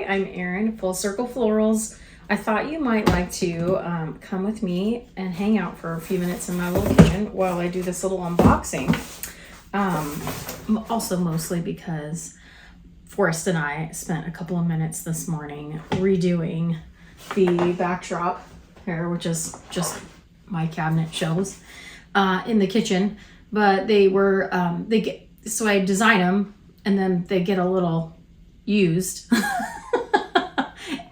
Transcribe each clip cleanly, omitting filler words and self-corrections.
I'm Erin, Full Circle Florals. I thought you might like to come with me and hang out for a few minutes in my little kitchen while I do this little unboxing. Also mostly because Forrest and I spent a couple of minutes this morning redoing the backdrop here, which is just my cabinet shelves in the kitchen. But they were, so I design them and then they get a little used.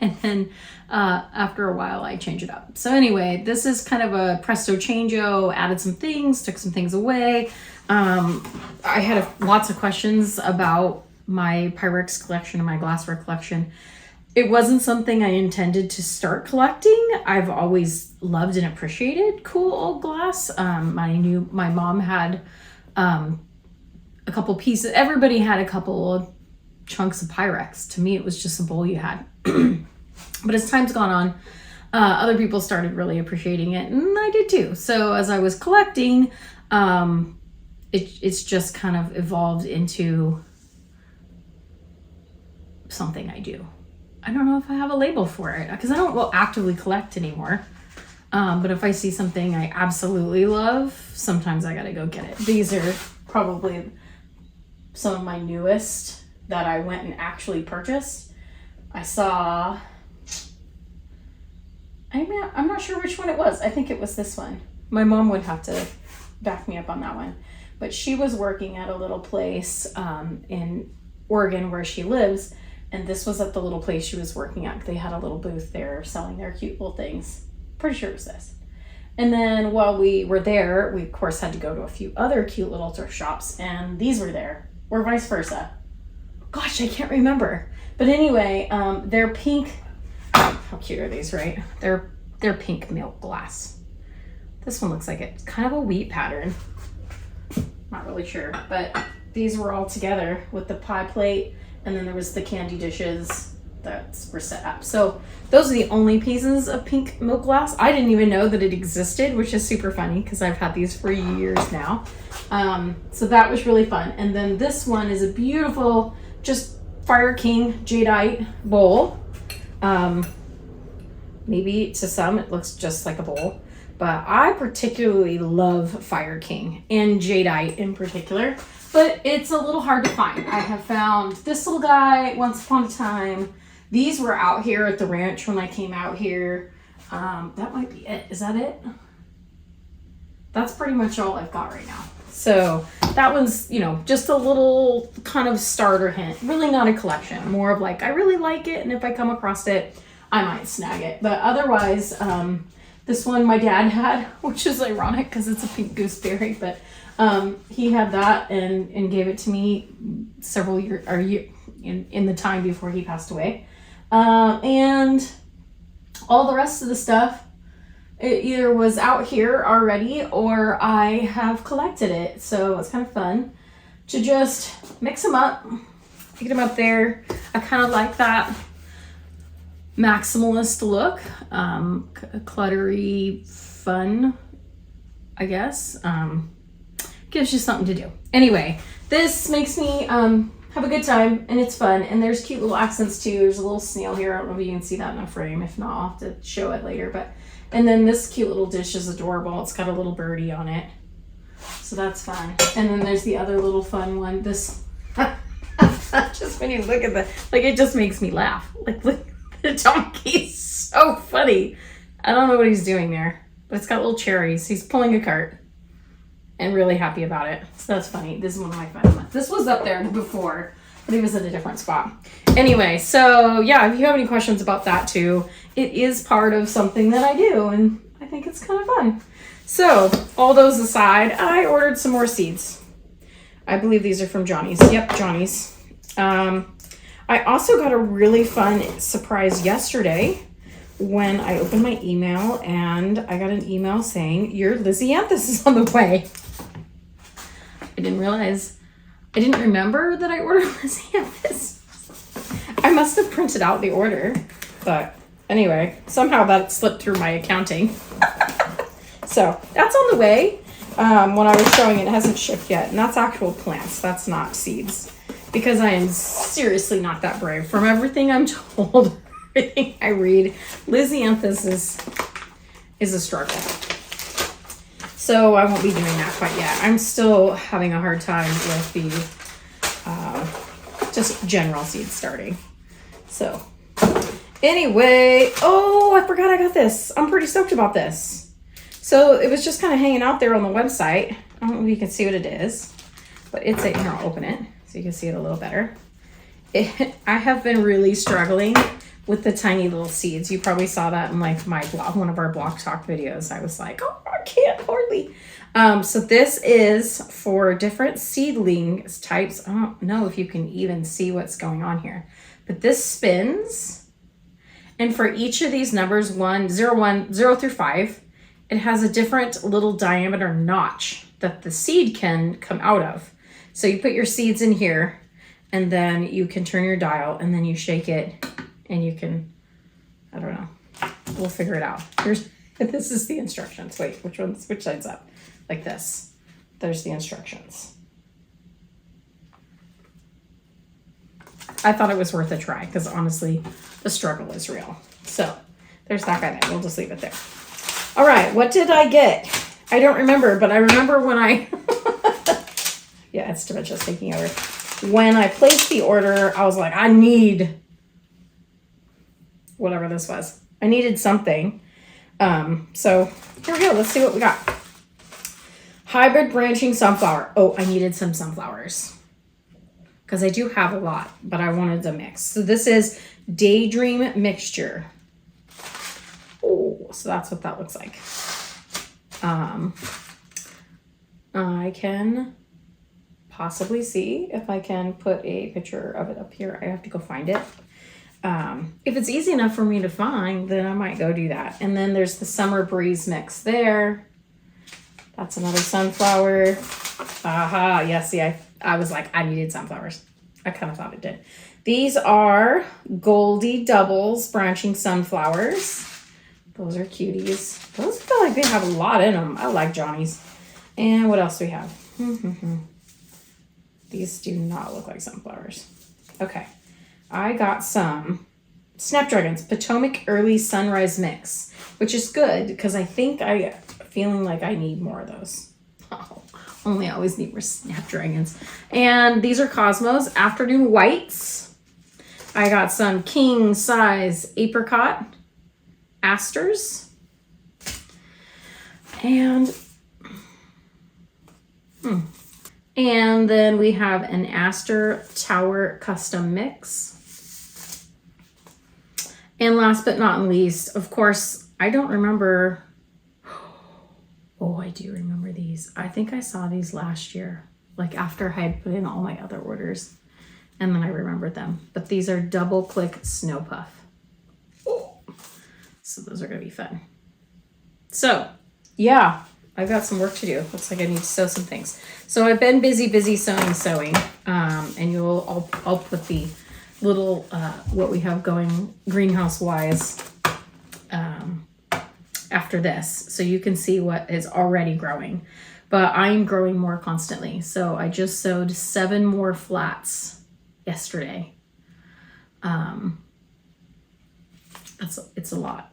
And then after a while I change it up. So anyway, this is kind of a presto changeo, added some things, took some things away. I had lots of questions about my Pyrex collection and my glassware collection. It wasn't something I intended to start collecting. I've always loved and appreciated cool old glass. My mom had a couple pieces. Everybody had a couple of chunks of Pyrex. To me, it was just a bowl you had. But as time's gone on, other people started really appreciating it, and I did too. So as I was collecting, it's just kind of evolved into something I do. I don't know if I have a label for it because I don't actively collect anymore. But if I see something I absolutely love, sometimes I gotta go get it. These are probably some of my newest that I went and actually purchased. I saw, I'm not sure which one it was. I think it was this one. My mom would have to back me up on that one. But she was working at a little place in Oregon where she lives. And this was at the little place she was working at. They had a little booth there selling their cute little things. Pretty sure it was this. And then while we were there, we of course had to go to a few other cute little thrift shops. And these were there, or vice versa. Gosh, I can't remember. But anyway, they're pink. How cute are these, right? They're pink milk glass. This one looks like it's kind of a wheat pattern. Not really sure, but these were all together with the pie plate, and then there was the candy dishes that were set up. So those are the only pieces of pink milk glass. I didn't even know that it existed, which is super funny because I've had these for years now. So that was really fun. And then this one is a beautiful, just Fire King jadeite bowl. Maybe to some it looks just like a bowl, but I particularly love Fire King and jadeite in particular, but it's a little hard to find. I have found this little guy once upon a time. These were out here at the ranch when I came out here. That might be it. Is that it? That's pretty much all I've got right now. So that one's, just a little kind of starter hint. Really not a collection. More of like, I really like it, and if I come across it, I might snag it. But otherwise, this one my dad had, which is ironic because it's a pink gooseberry, but he had that and gave it to me several years, or in the time before he passed away. And all the rest of the stuff, it either was out here already or I have collected it. So it's kind of fun to just mix them up, get them up there. I kind of like that maximalist look, cluttery fun, I guess. Gives you something to do. Anyway, this makes me have a good time, and it's fun, and there's cute little accents too. There's a little snail here. I don't know if you can see that in a frame. If not, I'll have to show it later. And then this cute little dish is adorable. It's got a little birdie on it, so that's fun. And then there's the other little fun one. This just when you look at it just makes me laugh. Look, the donkey's so funny. I don't know what he's doing there, but it's got little cherries. He's pulling a cart and really happy about it. So that's funny. This is one of my fun ones. This was up there before, but he was at a different spot. Anyway, so yeah, if you have any questions about that too, it is part of something that I do, and I think it's kind of fun. So all those aside, I ordered some more seeds. I believe these are from Johnny's. Yep, Johnny's. I also got a really fun surprise yesterday when I opened my email, and I got an email saying, your Lisianthus is on the way. I didn't remember that I ordered Lisianthus. I must have printed out the order, but anyway, somehow that slipped through my accounting. So that's on the way. When I was showing it hasn't shipped yet, and that's actual plants. That's not seeds. because I am seriously not that brave. From everything I'm told, everything I read, Lisianthus is a struggle. So I won't be doing that quite yet. I'm still having a hard time with the just general seed starting. So anyway, oh, I forgot I got this. I'm pretty stoked about this. So it was just kind of hanging out there on the website. I don't know if you can see what it is, but it's here, I'll open it so you can see it a little better. I have been really struggling with the tiny little seeds. You probably saw that in like my blog, one of our blog talk videos. I was like, oh, I can't hardly. So this is for different seedling types. I don't know if you can even see what's going on here, but this spins. And for each of these numbers, 0 through 5, it has a different little diameter notch that the seed can come out of. So you put your seeds in here, and then you can turn your dial, and then you shake it, and you can, I don't know, we'll figure it out. This is the instructions. Wait, which side's up? Like this. There's the instructions. I thought it was worth a try because honestly, the struggle is real. So there's that guy there. We'll just leave it there. All right, what did I get? I don't remember, but I remember when I, yeah, it's dementia's taking over. When I placed the order, I was like, I need whatever this was. I needed something. So here we go. Let's see what we got. Hybrid branching sunflower. Oh, I needed some sunflowers because I do have a lot, but I wanted the mix. So this is Daydream Mixture. Oh, so that's what that looks like. I can possibly see if I can put a picture of it up here. I have to go find it. If it's easy enough for me to find, then I might go do that. And then there's the Summer Breeze mix there. That's another sunflower. Aha, yeah, see, I was like, I needed sunflowers. I kind of thought it did. These are Goldie Doubles branching sunflowers. Those are cuties. Those feel like they have a lot in them. I like Johnny's. And what else do we have? These do not look like sunflowers. Okay. I got some Snapdragons Potomac Early Sunrise Mix, which is good because I think feeling like I need more of those. Oh, only I always need more Snapdragons. And these are Cosmos Afternoon Whites. I got some king size apricot asters. And then we have an Aster Tower Custom Mix. And last but not least, of course, I don't remember. Oh, I do remember these. I think I saw these last year, like after I had put in all my other orders. And then I remembered them. But these are Double Click Snow Puff. Oh. So those are going to be fun. So, yeah, I've got some work to do. Looks like I need to sew some things. So I've been busy sewing. And I'll put the little what we have going greenhouse wise after this, so you can see what is already growing. But I'm growing more constantly. So I just sewed 7 more flats yesterday. It's a lot.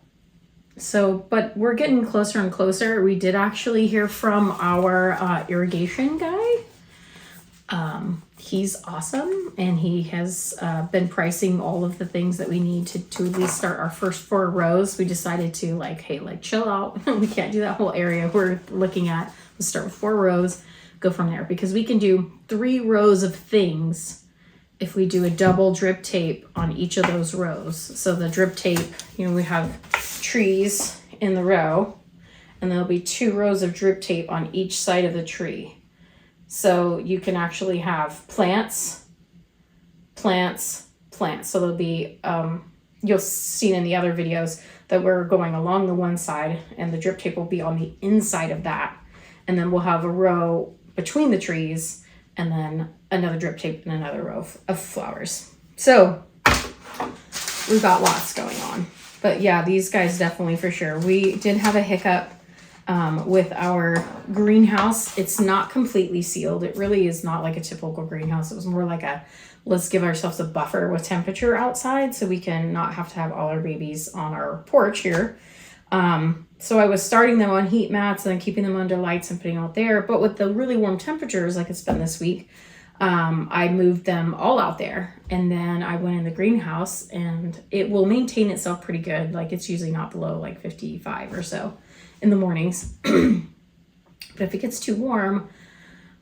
So, but we're getting closer and closer. We did actually hear from our irrigation guy. He's awesome, and he has been pricing all of the things that we need to at least start our first 4 rows. We decided to chill out. We can't do that whole area we're looking at. Let's start with 4 rows, go from there, because we can do 3 rows of things if we do a double drip tape on each of those rows. So the drip tape, we have trees in the row, and there'll be 2 rows of drip tape on each side of the tree. So you can actually have plants. So there'll be, you'll see in the other videos that we're going along the one side, and the drip tape will be on the inside of that. And then we'll have a row between the trees, and then another drip tape and another row of flowers. So we've got lots going on. But yeah, these guys definitely for sure. We did have a hiccup with our greenhouse. It's not completely sealed. It really is not like a typical greenhouse. It was more like a, let's give ourselves a buffer with temperature outside so we can not have to have all our babies on our porch here. So I was starting them on heat mats and then keeping them under lights and putting out there. But with the really warm temperatures, like it's been this week, I moved them all out there, and then I went in the greenhouse, and it will maintain itself pretty good. Like it's usually not below like 55 or so in the mornings. But if it gets too warm,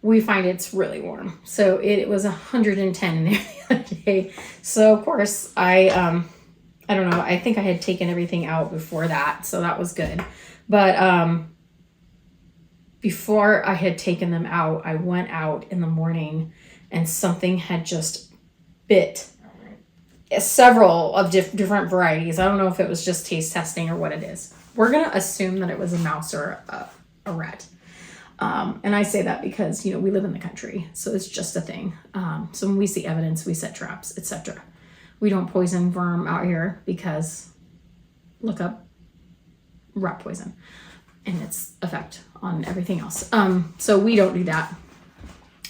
we find it's really warm. So it was 110 in there the other day. So of course I don't know. I think I had taken everything out before that, so that was good. But before I had taken them out, I went out in the morning and something had just bit several of different varieties. I don't know if it was just taste testing or what it is. We're going to assume that it was a mouse or a rat. And I say that because, you know, we live in the country, so it's just a thing. So when we see evidence, we set traps, etc. We don't poison worm out here because look up rat poison and its effect on everything else. So we don't do that.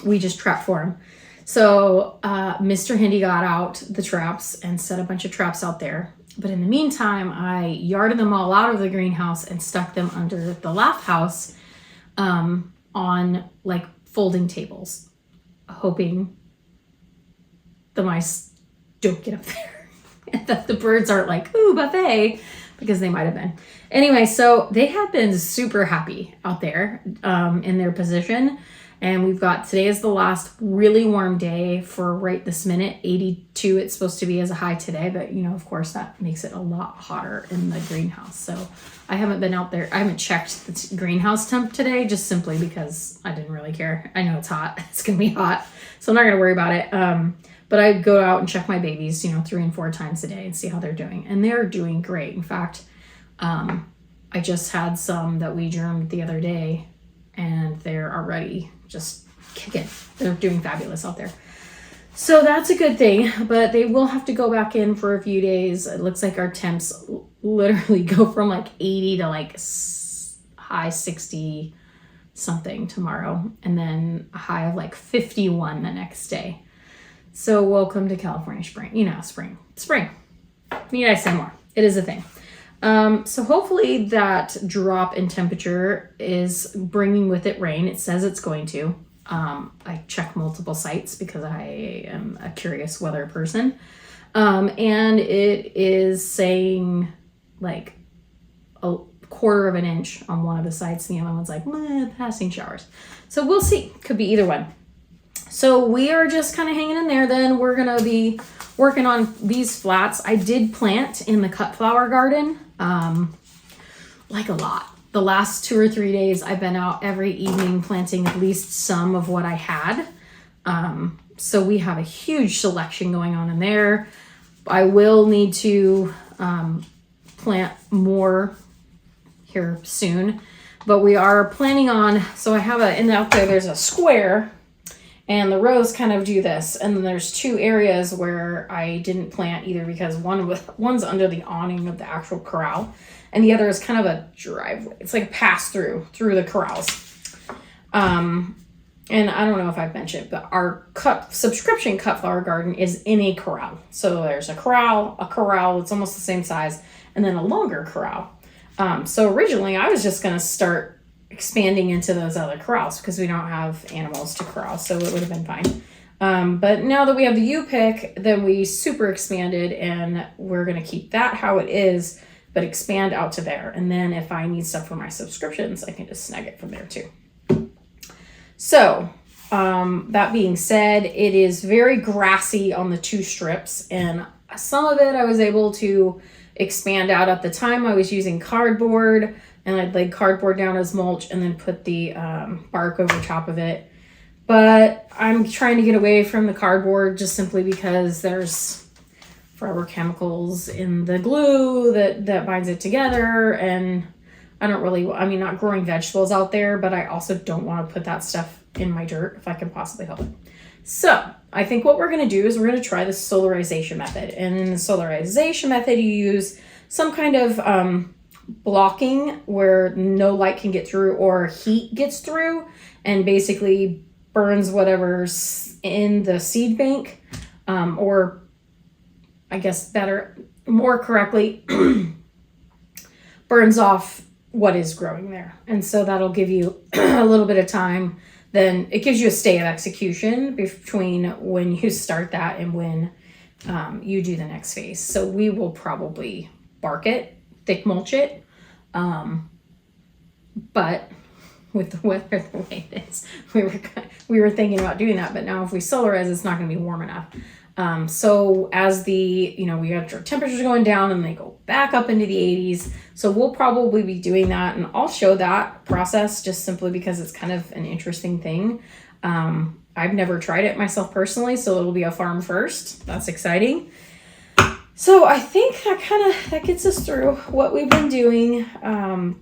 We just trap for them. So Mr. Hindy got out the traps and set a bunch of traps out there. But in the meantime, I yarded them all out of the greenhouse and stuck them under the laugh house on like folding tables, hoping the mice don't get up there and that the birds aren't like, ooh, buffet, because they might have been. Anyway, so they have been super happy out there in their position. And we've got, today is the last really warm day for right this minute. 82 it's supposed to be as a high today, but you know, of course that makes it a lot hotter in the greenhouse. So I haven't been out there. I haven't checked the greenhouse temp today, just simply because I didn't really care. I know it's hot. It's going to be hot. So I'm not going to worry about it. But I go out and check my babies, you know, 3 and 4 times a day and see how they're doing. And they're doing great. In fact, I just had some that we germed the other day and they're already just kicking. They're doing fabulous out there. So that's a good thing, but they will have to go back in for a few days. It looks like our temps literally go from like 80 to like high 60 something tomorrow, and then a high of like 51 the next day. So welcome to California spring. You know, spring. Need I say more? It is a thing. So hopefully that drop in temperature is bringing with it rain. It says it's going to. I check multiple sites because I am a curious weather person. And it is saying like a quarter of an inch on one of the sites. The other one's like, passing showers. So we'll see. Could be either one. So we are just kind of hanging in there. Then we're going to be working on these flats. I did plant in the cut flower garden, like a lot. The last 2 or 3 days, I've been out every evening planting at least some of what I had. So we have a huge selection going on in there. I will need to plant more here soon, but we are planning on, so I have and out there, there's a square. And the rows kind of do this. And then there's 2 areas where I didn't plant either because one's under the awning of the actual corral. And the other is kind of a driveway. It's like a pass through the corrals. And I don't know if I've mentioned, but our subscription cut flower garden is in a corral. So there's a corral that's almost the same size, and then a longer corral. So originally I was just going to start expanding into those other corrals because we don't have animals to corral, so it would have been fine. But now that we have the U-pick, then we super expanded, and we're going to keep that how it is, but expand out to there. And then if I need stuff for my subscriptions, I can just snag it from there too. So that being said, it is very grassy on the 2 strips, and some of it I was able to expand out. At the time I was using cardboard, and I'd lay cardboard down as mulch and then put the bark over top of it. But I'm trying to get away from the cardboard just simply because there's forever chemicals in the glue that binds it together. And I don't really, not growing vegetables out there, but I also don't want to put that stuff in my dirt if I can possibly help it. So I think what we're going to do is we're going to try the solarization method. And in the solarization method, you use some kind of blocking where no light can get through or heat gets through and basically burns whatever's in the seed bank, or I guess more correctly, burns off what is growing there. And so that'll give you a little bit of time. Then it gives you a stay of execution between when you start that and when you do the next phase. So we will probably bark it, thick mulch it. But with the weather the way it is, we were thinking about doing that. But now if we solarize, it's not going to be warm enough. So as we have our temperatures going down and they go back up into the 80s. So we'll probably be doing that, and I'll show that process just simply because it's kind of an interesting thing. I've never tried it myself personally, so it'll be a farm first. That's exciting. So I think that gets us through what we've been doing.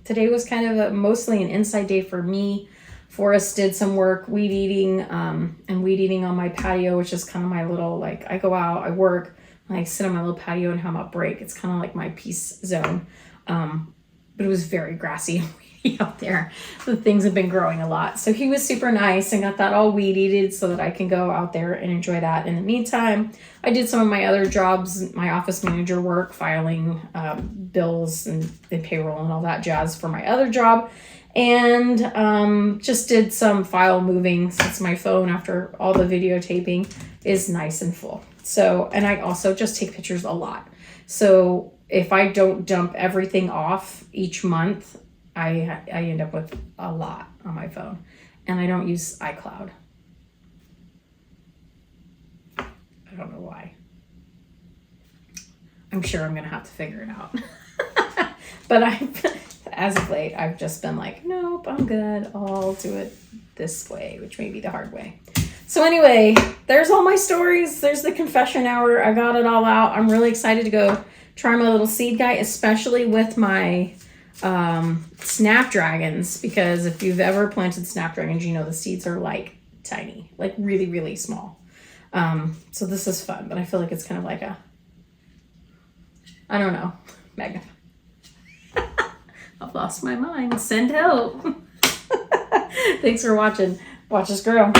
Today was kind of mostly an inside day for me. Forrest did some work weed eating on my patio, which is kind of my little, I go out, I work, I sit on my little patio and have a break. It's kind of like my peace zone. But it was very grassy and weedy out there. The things have been growing a lot. So he was super nice and got that all weed eated so that I can go out there and enjoy that. In the meantime, I did some of my other jobs, my office manager work, filing bills and payroll and all that jazz for my other job. And just did some file moving since my phone, after all the videotaping, is nice and full. So, and I also just take pictures a lot. So if I don't dump everything off each month, I end up with a lot on my phone. And I don't use iCloud. I don't know why. I'm sure I'm going to have to figure it out. But as of late, I've just been like, nope, I'm good. I'll do it this way, which may be the hard way. So anyway, there's all my stories. There's the confession hour. I got it all out. I'm really excited to go try my little seed guy, especially with my snapdragons, because if you've ever planted snapdragons, you know the seeds are tiny, really, really small. So this is fun, but I feel like it's kind of like I don't know, magnify. I've lost my mind. Send help. Thanks for watching. Watch us grow.